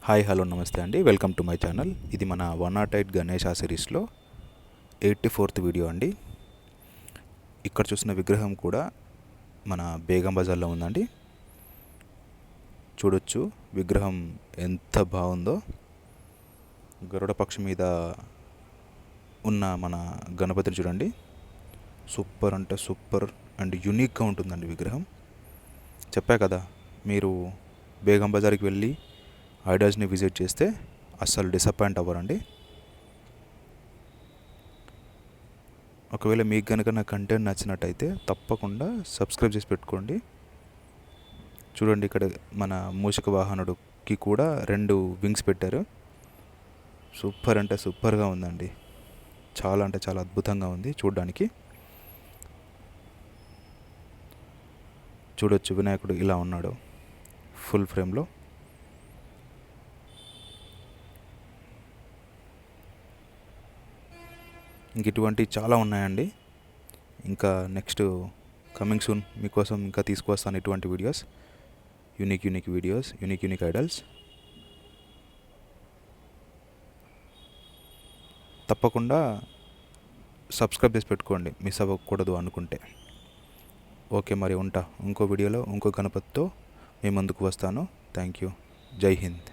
Hi hello నమస్తే అండి, welcome to my channel. ఇది మన 108 గణేష సిరీస్లో 84th వీడియో అండి. ఇక్కడ చూసిన విగ్రహం కూడా మన బేగం బజార్లో ఉందండి. చూడొచ్చు విగ్రహం ఎంత బాగుందో. గరుడ పక్షి మీద ఉన్న మన గణపతిని చూడండి, సూపర్ అంటే సూపర్ అండ్ యూనిక్గా ఉంటుందండి విగ్రహం. చెప్పా కదా, మీరు బేగం బజార్కి వెళ్ళి ఐడియాస్ని విజిట్ చేస్తే అస్సలు డిసప్పాయింట్ అవ్వరండి. ఒకవేళ మీకు కనుక నా కంటెంట్ నచ్చినట్టయితే తప్పకుండా సబ్స్క్రైబ్ చేసి పెట్టుకోండి. చూడండి, ఇక్కడ మన మూషిక వాహనుడికి కూడా 2 వింగ్స్ పెట్టారు. సూపర్ అంటే సూపర్గా ఉందండి. చాలా అంటే చాలా అద్భుతంగా ఉంది చూడడానికి. చూడొచ్చు వినాయకుడు ఇలా ఉన్నాడు ఫుల్ ఫ్రేమ్లో. ఇంక ఇటువంటి చాలా ఉన్నాయండి. ఇంకా నెక్స్ట్ కమింగ్ సూన్ మీకోసం ఇంకా తీసుకువస్తాను ఇటువంటి videos, unique videos, unique idols. తప్పకుండా సబ్స్క్రైబ్ చేసి పెట్టుకోండి మిస్ అవ్వకూడదు అనుకుంటే. ఓకే, మరి ఉంటా. ఇంకో వీడియోలో ఇంకో గణపతితో మీ ముందుకు వస్తాను. Thank you. జై హింద్.